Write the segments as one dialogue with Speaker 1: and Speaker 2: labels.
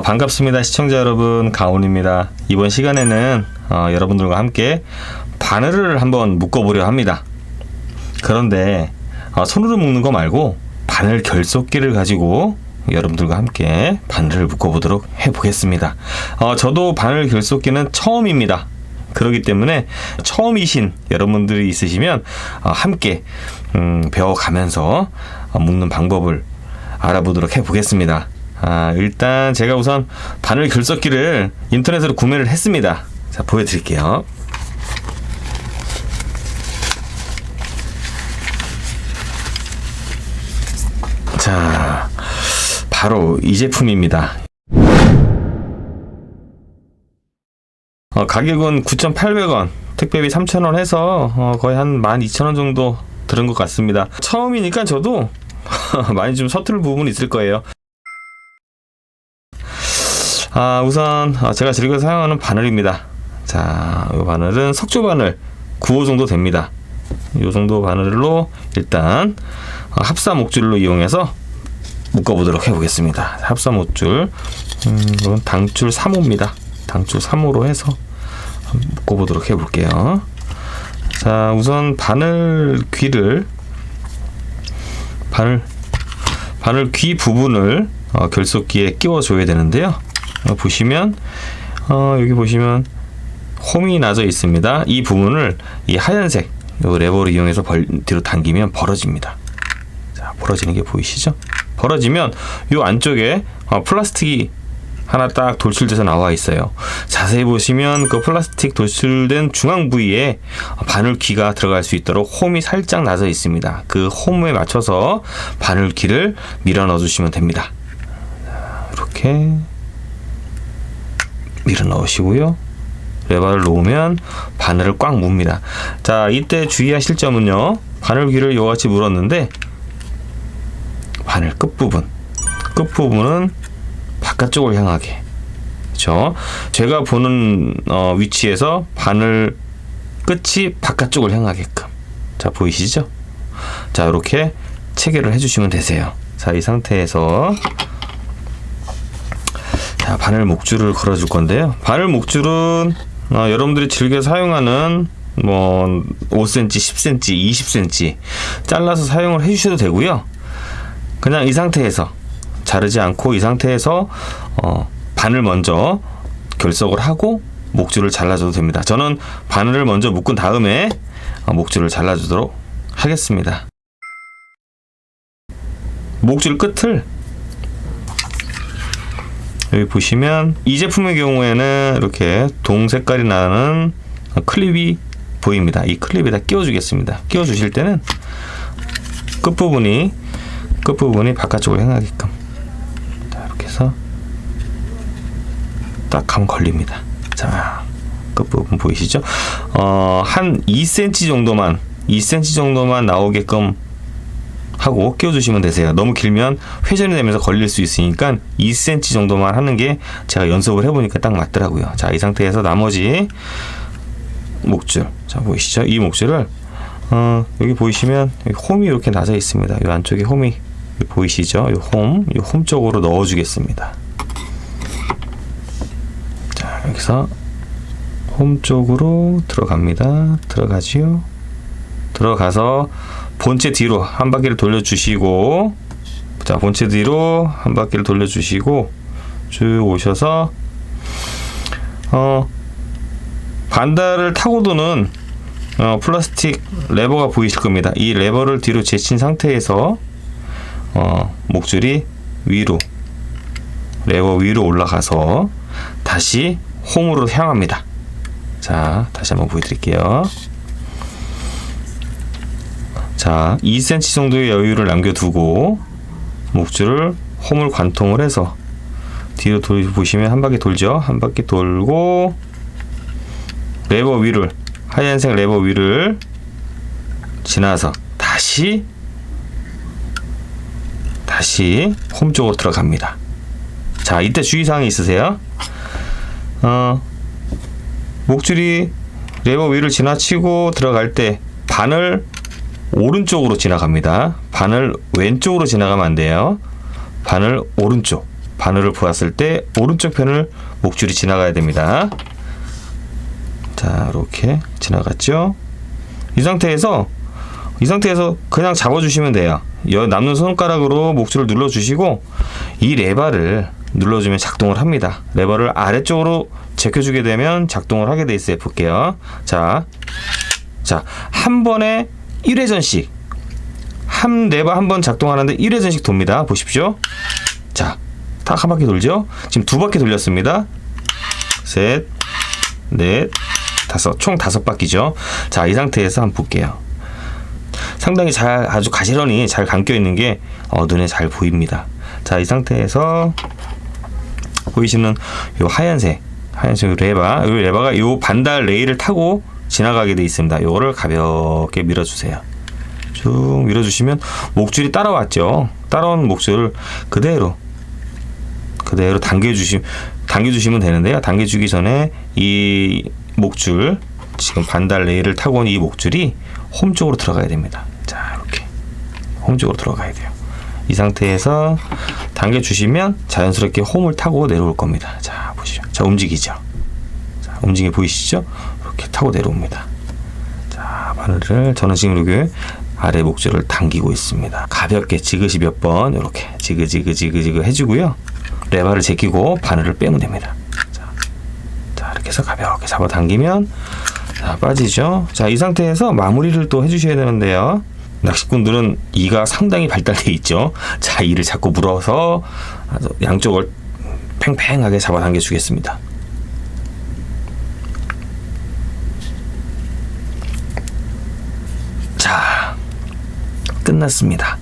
Speaker 1: 반갑습니다. 시청자 여러분, 가온입니다. 이번 시간에는 여러분들과 함께 바늘을 한번 묶어보려 합니다. 그런데 손으로 묶는 거 말고 바늘 결속기를 가지고 여러분들과 함께 바늘을 묶어보도록 해보겠습니다. 저도 바늘 결속기는 처음입니다. 그렇기 때문에 처음이신 여러분들이 있으시면 함께 배워가면서 묶는 방법을 알아보도록 해보겠습니다. 일단 제가 우선 바늘 결속기를 인터넷으로 구매를 했습니다. 자, 보여드릴게요. 자, 바로 이 제품입니다. 가격은 9,800원, 택배비 3,000원 해서 거의 한 12,000원 정도 들은 것 같습니다. 처음이니까 저도 많이 좀 서투른 부분이 있을 거예요. 우선 제가 즐겨 사용하는 바늘입니다. 자, 이 바늘은 석조 바늘 9호 정도 됩니다. 이 정도 바늘로 일단 합사 목줄로 이용해서 묶어보도록 해보겠습니다. 합사 목줄, 이건 당줄 3호입니다. 당줄 3호로 해서 묶어보도록 해볼게요. 자, 우선 바늘 귀를 바늘 귀 부분을 결속기에 끼워줘야 되는데요. 보시면 여기 보시면 홈이 나져 있습니다. 이 부분을 이 하얀색 요 레버를 이용해서 뒤로 당기면 벌어집니다. 자, 벌어지는 게 보이시죠? 벌어지면 요 안쪽에 플라스틱이 하나 딱 돌출돼서 나와 있어요. 자세히 보시면 그 플라스틱 돌출된 중앙 부위에 바늘귀가 들어갈 수 있도록 홈이 살짝 나져 있습니다. 그 홈에 맞춰서 바늘귀를 밀어 넣어 주시면 됩니다. 이렇게 밀어 넣으시고요. 레버를 놓으면 바늘을 꽉 뭅니다. 자, 이때 주의하실 점은요, 바늘귀를 이같이 물었는데 바늘 끝부분은 바깥쪽을 향하게, 그렇죠? 제가 보는 위치에서 바늘 끝이 바깥쪽을 향하게끔. 자, 보이시죠? 자, 이렇게 체결을 해주시면 되세요. 자, 이 상태에서 자, 바늘 목줄을 걸어줄 건데요. 바늘 목줄은 여러분들이 즐겨 사용하는 5cm, 10cm, 20cm 잘라서 사용을 해주셔도 되고요. 그냥 이 상태에서 자르지 않고 이 상태에서 바늘 먼저 결속을 하고 목줄을 잘라줘도 됩니다. 저는 바늘을 먼저 묶은 다음에 목줄을 잘라주도록 하겠습니다. 목줄 끝을 여기 보시면 이 제품의 경우에는 이렇게 동색깔이 나는 클립이 보입니다. 이 클립에다 끼워주겠습니다. 끼워주실 때는 끝부분이 바깥쪽으로 향하게끔, 자, 이렇게 해서 딱 하면 걸립니다. 자, 끝부분 보이시죠? 한 2cm 정도만 나오게끔 하고 끼워주시면 되세요. 너무 길면 회전이 되면서 걸릴 수 있으니까 2cm 정도만 하는 게 제가 연습을 해보니까 딱 맞더라고요. 자, 이 상태에서 나머지 목줄, 자, 보이시죠? 이 목줄을 여기 보이시면 여기 홈이 이렇게 나져 있습니다. 이 안쪽에 홈이 보이시죠? 이 홈 쪽으로 넣어주겠습니다. 자, 여기서 홈 쪽으로 들어갑니다. 들어가지요. 들어가서 본체 뒤로 한 바퀴를 돌려주시고, 자, 본체 뒤로 한 바퀴를 돌려주시고 쭉 오셔서 반달을 타고 도는 플라스틱 레버가 보이실 겁니다. 이 레버를 뒤로 제친 상태에서 목줄이 레버 위로 올라가서 다시 홈으로 향합니다. 자, 다시 한번 보여드릴게요. 자, 2cm 정도의 여유를 남겨두고 목줄을 홈을 관통을 해서 뒤로 보시면 한 바퀴 돌죠. 한 바퀴 돌고 레버 위를, 하얀색 레버 위를 지나서 다시 홈 쪽으로 들어갑니다. 자, 이때 주의사항이 있으세요. 목줄이 레버 위를 지나치고 들어갈 때 바늘 오른쪽으로 지나갑니다. 바늘 왼쪽으로 지나가면 안 돼요. 바늘 오른쪽. 바늘을 보았을 때 오른쪽 편을 목줄이 지나가야 됩니다. 자, 이렇게 지나갔죠. 이 상태에서 그냥 잡아주시면 돼요. 남는 손가락으로 목줄을 눌러주시고 이 레바를 눌러주면 작동을 합니다. 레버를 아래쪽으로 제껴주게 되면 작동을 하게 돼 있어요. 볼게요. 자, 한 번에 1회전씩 한 레버 한 번 작동하는데 1회전씩 돕니다. 보십시오. 자, 딱 한 바퀴 돌죠. 지금 두 바퀴 돌렸습니다. 셋, 넷, 다섯, 총 5바퀴죠. 자, 이 상태에서 한번 볼게요. 상당히 아주 가시런히 잘 감겨 있는 게 눈에 잘 보입니다. 자, 이 상태에서 보이시는 요 하얀색 레바가 요 반달 레일을 타고 지나가게 돼 있습니다. 요거를 가볍게 밀어주세요. 쭉 밀어주시면 목줄이 따라왔죠. 따라온 목줄을 그대로 당겨주시면 되는데요. 당겨주기 전에 이 목줄, 지금 반달 레일을 타고 온 이 목줄이 홈 쪽으로 들어가야 됩니다. 자, 이렇게 홈 쪽으로 들어가야 돼요. 이 상태에서 당겨주시면 자연스럽게 홈을 타고 내려올 겁니다. 자, 보시죠. 자, 움직이죠. 자, 움직이 보이시죠? 이렇게 타고 내려옵니다. 자, 바늘을 저는 지금 이렇게 아래 목줄을 당기고 있습니다. 가볍게 지그시 몇 번 이렇게 지그 해주고요. 레바를 제끼고 바늘을 빼면 됩니다. 자, 이렇게 해서 가볍게 잡아당기면 자, 빠지죠. 자, 이 상태에서 마무리를 또 해주셔야 되는데요. 낚시꾼들은 이가 상당히 발달되어 있죠. 자, 이를 자꾸 물어서 양쪽을 팽팽하게 잡아당겨 주겠습니다. 자, 끝났습니다.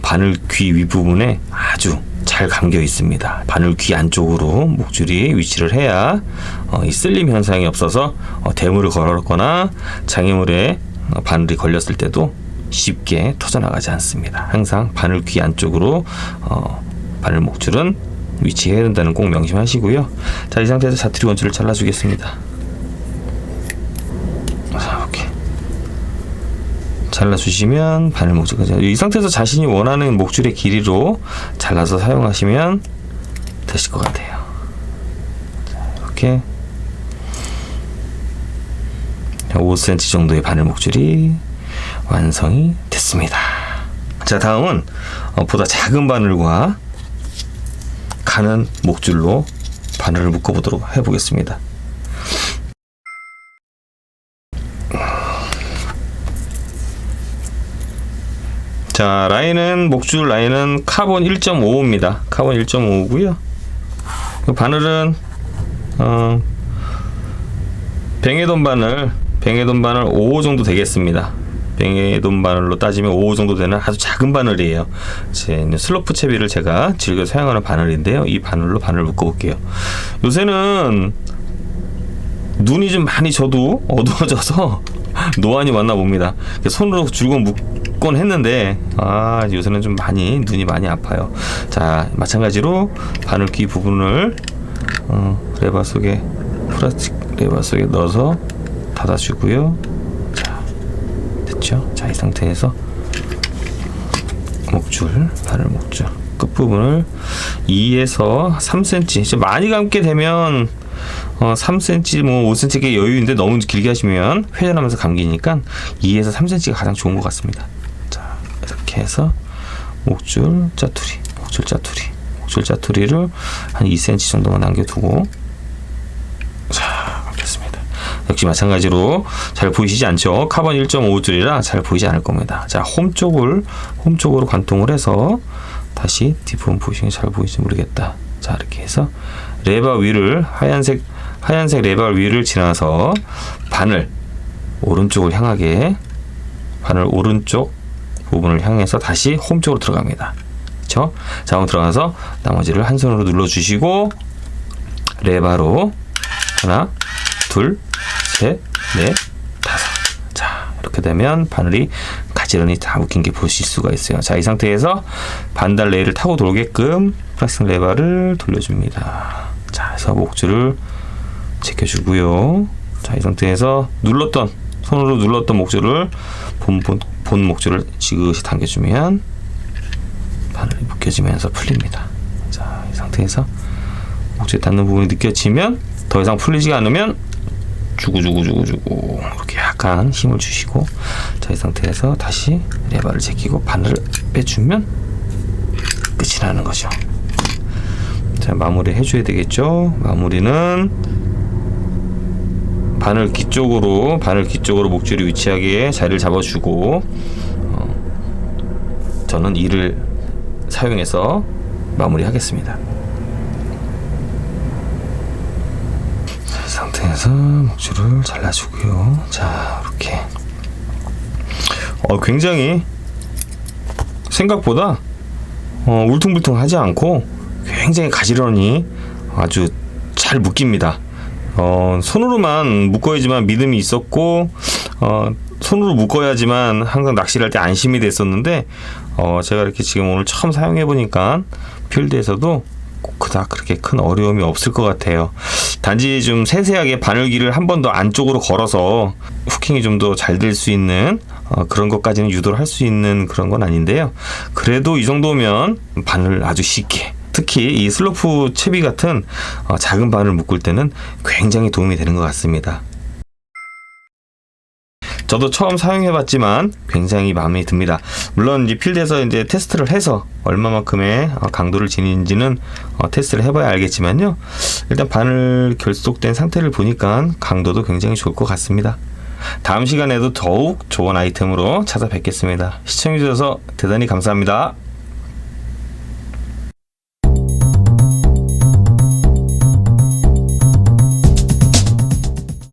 Speaker 1: 바늘 귀 윗부분에 아주 잘 감겨 있습니다. 바늘 귀 안쪽으로 목줄이 위치를 해야 이 쓸림 현상이 없어서 대물을 걸었거나 장애물에 바늘이 걸렸을 때도 쉽게 터져나가지 않습니다. 항상 바늘 귀 안쪽으로 바늘 목줄은 위치해야 된다는 꼭 명심하시고요. 자, 이 상태에서 자투리 원줄을 잘라주겠습니다. 자, 이렇게 잘라주시면 바늘 목줄까지, 이 상태에서 자신이 원하는 목줄의 길이로 잘라서 사용하시면 되실 것 같아요. 자, 이렇게 5cm 정도의 바늘 목줄이 완성이 됐습니다. 자, 다음은 보다 작은 바늘과 가는 목줄로 바늘을 묶어보도록 해보겠습니다. 자, 목줄 라인은 카본 1.55입니다. 카본 1.55고요. 바늘은 뱅에돈 바늘 5호 정도 되겠습니다. 뱅에돈 바늘로 따지면 5호 정도 되는 아주 작은 바늘이에요. 슬로프 채비를 제가 즐겨 사용하는 바늘인데요. 이 바늘로 바늘을 묶어볼게요. 요새는 눈이 좀 많이 져도 어두워져서 노안이 왔나 봅니다. 손으로 줄곧 묶곤 했는데 요새는 좀 눈이 많이 아파요. 자, 마찬가지로 바늘 귀 부분을 레바 속에, 플라스틱 레바 속에 넣어서 닫아주고요. 자, 됐죠? 자, 이 상태에서 바늘 목줄 끝부분을 2에서 3cm, 많이 감게 되면 3cm, 5cm의 여유인데 너무 길게 하시면 회전하면서 감기니까 2에서 3cm가 가장 좋은 것 같습니다. 자, 이렇게 해서 목줄 짜투리를 한 2cm 정도만 남겨두고, 자, 됐습니다. 역시 마찬가지로 잘 보이시지 않죠? 카본 1.5줄이라 잘 보이지 않을 겁니다. 자, 홈 쪽으로 관통을 해서 다시 뒷부분 보시면 잘 보이실지 모르겠다. 자, 이렇게 해서 레바 위를 하얀색 레바 위를 지나서 바늘 오른쪽을 향하게, 바늘 오른쪽 부분을 향해서 다시 홈 쪽으로 들어갑니다. 그렇죠? 자, 한번 들어가서 나머지를 한 손으로 눌러주시고 레바로 하나, 둘, 셋, 넷, 다섯. 자, 이렇게 되면 바늘이 가지런히 다 묶인 게 보실 수가 있어요. 자, 이 상태에서 반달 레일을 타고 돌게끔 플라스틱 레바를 돌려줍니다. 자, 그래서 목줄을 제껴주고요. 자, 이 상태에서 손으로 눌렀던 목줄을 본 목줄을 지그시 당겨주면 바늘이 묶여지면서 풀립니다. 자, 이 상태에서 목줄에 닿는 부분이 느껴지면, 더 이상 풀리지가 않으면 주고 이렇게 약간 힘을 주시고, 자, 이 상태에서 다시 레버를 제끼고 바늘을 빼주면 끝이 나는 거죠. 자, 마무리 해줘야 되겠죠. 마무리는 바늘 귀 쪽으로 목줄이 위치하게 자리를 잡아주고, 저는 이를 사용해서 마무리하겠습니다. 자, 이 상태에서 목줄을 잘라주고요. 자, 이렇게 굉장히 생각보다 울퉁불퉁하지 않고 굉장히 가지런히 아주 잘 묶입니다. 손으로만 묶어야지만 믿음이 있었고, 손으로 묶어야지만 항상 낚시를 할 때 안심이 됐었는데, 제가 이렇게 지금 오늘 처음 사용해 보니까 필드에서도 그닥 그렇게 큰 어려움이 없을 것 같아요. 단지 좀 세세하게 바늘기를 한 번 더 안쪽으로 걸어서 후킹이 좀 더 잘 될 수 있는 그런 것까지는 유도를 할 수 있는 그런 건 아닌데요. 그래도 이 정도면 바늘 아주 쉽게, 특히 이 슬로프 채비 같은 작은 바늘 묶을 때는 굉장히 도움이 되는 것 같습니다. 저도 처음 사용해봤지만 굉장히 마음에 듭니다. 물론 이제 필드에서 이제 테스트를 해서 얼마만큼의 강도를 지니는지는 테스트를 해봐야 알겠지만요. 일단 바늘 결속된 상태를 보니까 강도도 굉장히 좋을 것 같습니다. 다음 시간에도 더욱 좋은 아이템으로 찾아뵙겠습니다. 시청해주셔서 대단히 감사합니다.